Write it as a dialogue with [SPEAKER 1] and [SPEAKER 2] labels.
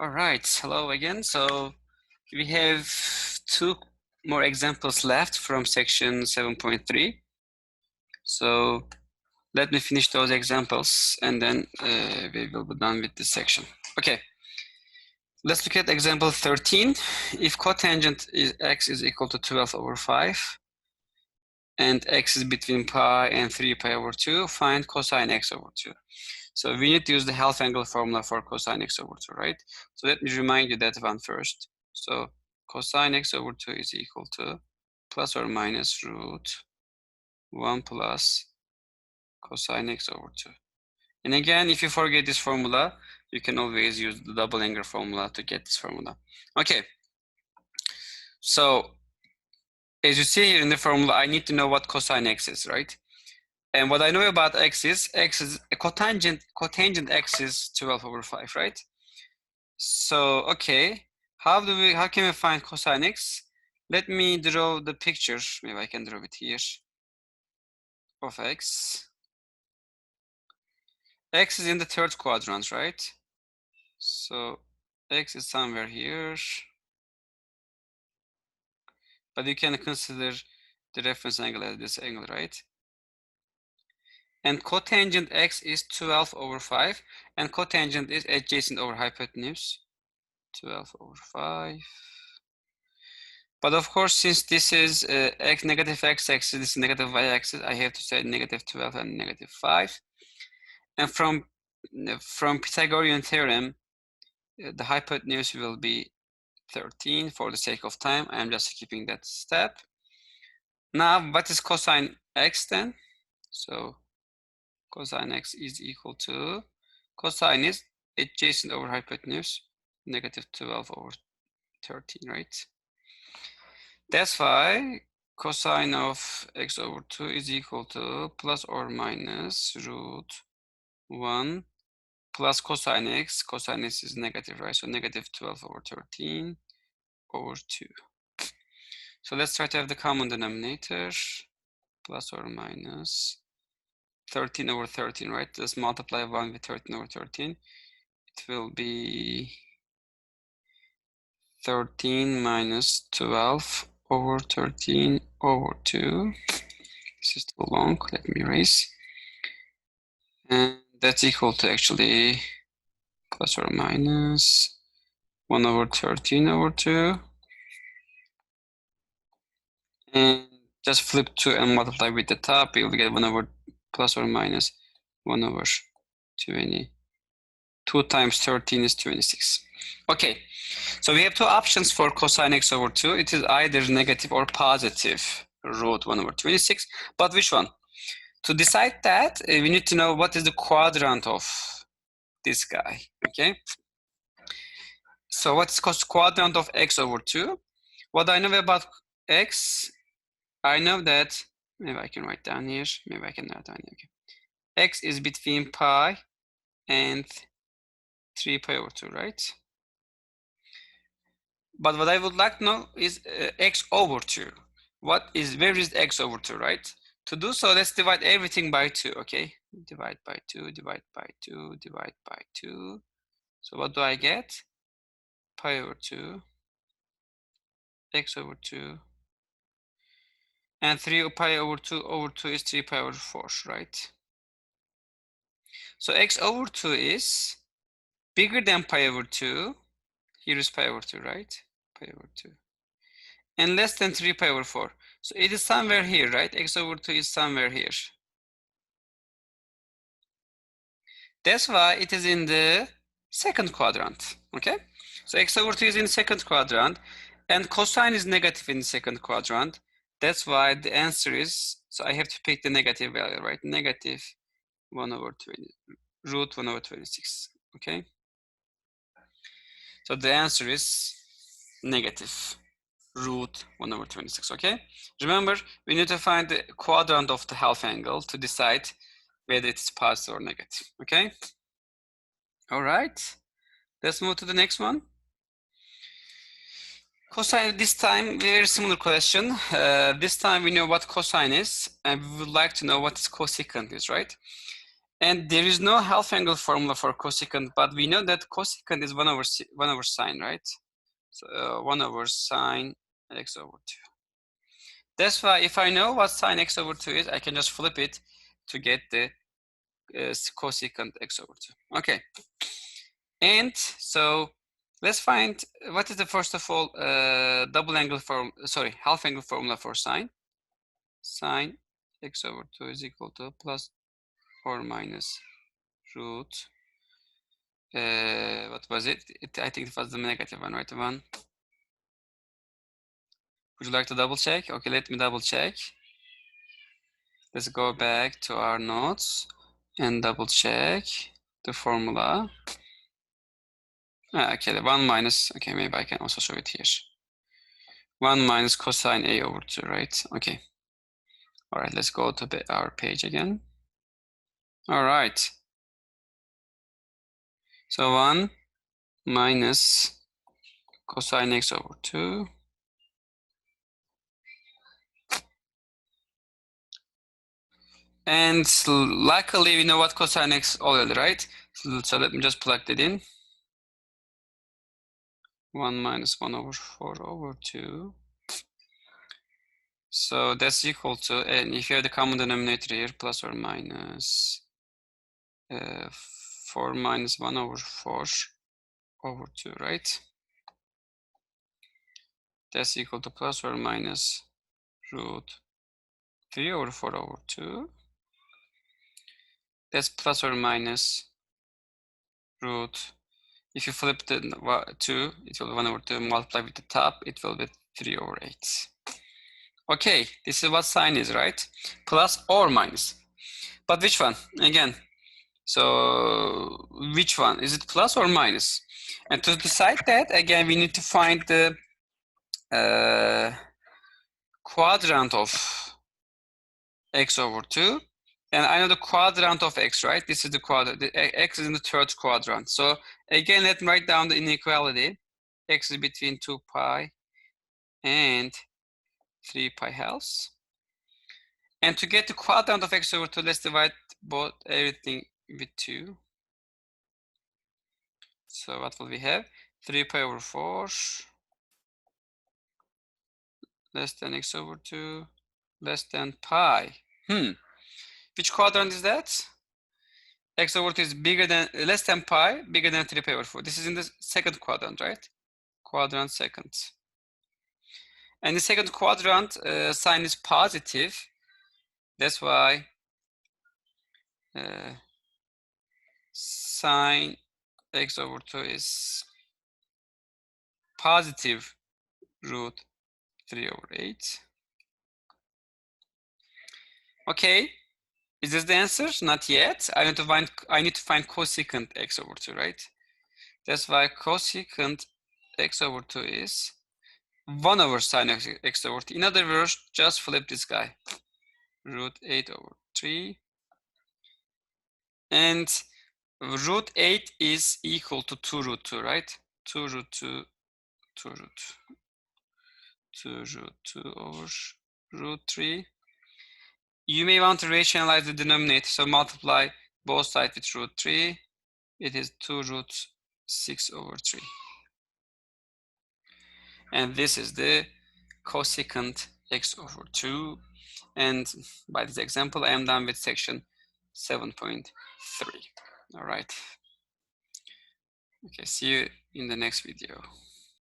[SPEAKER 1] All right, hello again. So we have two more examples left from section 7.3. So let me finish those examples and then we will be done with this section. Okay, let's look at example 13. If cotangent is x is equal to 12 over 5 and x is between pi and 3 pi over 2, find cosine x over 2. So we need to use the half angle formula for cosine x over 2, right? So let me remind you that one first. So cosine x over 2 is equal to plus or minus root 1 plus cosine x over 2. And again, if you forget this formula, you can always use the double angle formula to get this formula. Okay. So as you see here in the formula, I need to know what cosine x is, right? And what I know about x is a cotangent x is 12 over 5, right? So, okay, how can we find cosine x? Let me draw the picture. Maybe I can draw it here of x. X is in the third quadrant, right? So x is somewhere here. But you can consider the reference angle as this angle, right? And cotangent x is 12 over 5. And cotangent is adjacent over hypotenuse. 12 over 5. But of course, since this is x negative x-axis, this is negative y-axis, I have to say negative 12 and negative 5. And from Pythagorean theorem, the hypotenuse will be 13. For the sake of time, I'm just skipping that step. Now, what is cosine x then? So cosine x is equal to, cosine is adjacent over hypotenuse, negative 12 over 13, right? That's why cosine of x over 2 is equal to plus or minus root 1 plus cosine x. Cosine x is negative, right? So negative 12 over 13 over 2. So let's try to have the common denominator, plus or minus 13 over 13, right? Let's multiply 1 with 13 over 13. It will be 13 minus 12 over 13 over 2. This is too long. Let me erase. And that's equal to actually plus or minus 1 over 13 over 2. And just flip 2 and multiply with the top. You'll get 1 over plus or minus 1 over 20. 2 times 13 is 26. Okay, so we have two options for cosine x over 2. It is either negative or positive root 1 over 26. But which one? To decide that, we need to know what is the quadrant of this guy, okay? So what's quadrant of x over 2? What I know about x, I know that, maybe I can write down here, maybe I can write down here, okay. X is between pi and 3 pi over 2, right? But what I would like to know is x over 2. Where is x over 2, right? To do so, let's divide everything by 2, okay? Divide by 2, divide by 2, divide by 2. So what do I get? Pi over 2, x over 2, and 3 pi over 2 is 3 pi over 4, right? So x over 2 is bigger than pi over 2. Here is pi over 2, right? Pi over 2. And less than 3 pi over 4. So it is somewhere here, right? X over 2 is somewhere here. That's why it is in the second quadrant, okay? So x over 2 is in the second quadrant, and cosine is negative in the second quadrant. That's why the answer is, so I have to pick the negative value, right? Negative 1 over 20, root 1 over 26, okay? So the answer is negative root 1 over 26, okay? Remember, we need to find the quadrant of the half angle to decide whether it's positive or negative, okay? All right, let's move to the next one. Cosine, this time, very similar question. This time we know what cosine is, and we would like to know what cosecant is, right? And there is no half angle formula for cosecant, but we know that cosecant is 1 over sine, right? So 1 over sine x over 2. That's why if I know what sine x over 2 is, I can just flip it to get the cosecant x over 2. Okay. And so let's find what is the first of all half angle formula for sine. Sine x over 2 is equal to plus or minus root. What was it? I think it was the negative one, right? 1. Would you like to double check? Okay, let me double check. Let's go back to our notes and double check the formula. Okay, the 1 minus, okay, maybe I can also show it here. 1 minus cosine A over 2, right? Okay. All right, let's go to our page again. All right. So 1 minus cosine x over 2. And luckily, we know what cosine x already, right? So let me just plug that in. 1 minus 1 over 4 over 2. So that's equal to, and if you have the common denominator here, plus or minus 4 minus 1 over 4 over 2, right? That's equal to plus or minus root 3 over 4 over 2. That's plus or minus root. If you flip the 2, it will be 1 over 2, multiply with the top, it will be 3 over 8. Okay, this is what sine is, right? Plus or minus. But which one? Again, so which one? Is it plus or minus? And to decide that, again, we need to find the quadrant of x over 2. And I know the quadrant of x, right? This is the quadrant. X is in the third quadrant. So again, let me write down the inequality. X is between 2 pi and 3 pi halves. And to get the quadrant of x over 2, let's divide both everything with 2. So what will we have? 3 pi over 4 less than x over 2 less than pi. Which quadrant is that? X over 2 is bigger than, less than pi, bigger than 3 pi over 4. This is in the second quadrant, right? Quadrant second. And the second quadrant, sign is positive. That's why sine x over 2 is positive root 3 over 8. Okay, is this the answer? Not yet. I need to find cosecant x over 2, right? That's why cosecant x over 2 is 1 over sine x over 2. In other words, just flip this guy. Root 8 over 3. And root 8 is equal to 2 root 2, right? 2 root 2, 2 root 2 root 2 over root 3. You may want to rationalize the denominator, so multiply both sides with root 3. It is 2 root 6 over 3. And this is the cosecant x over 2. And by this example, I am done with section 7.3. All right. Okay, see you in the next video.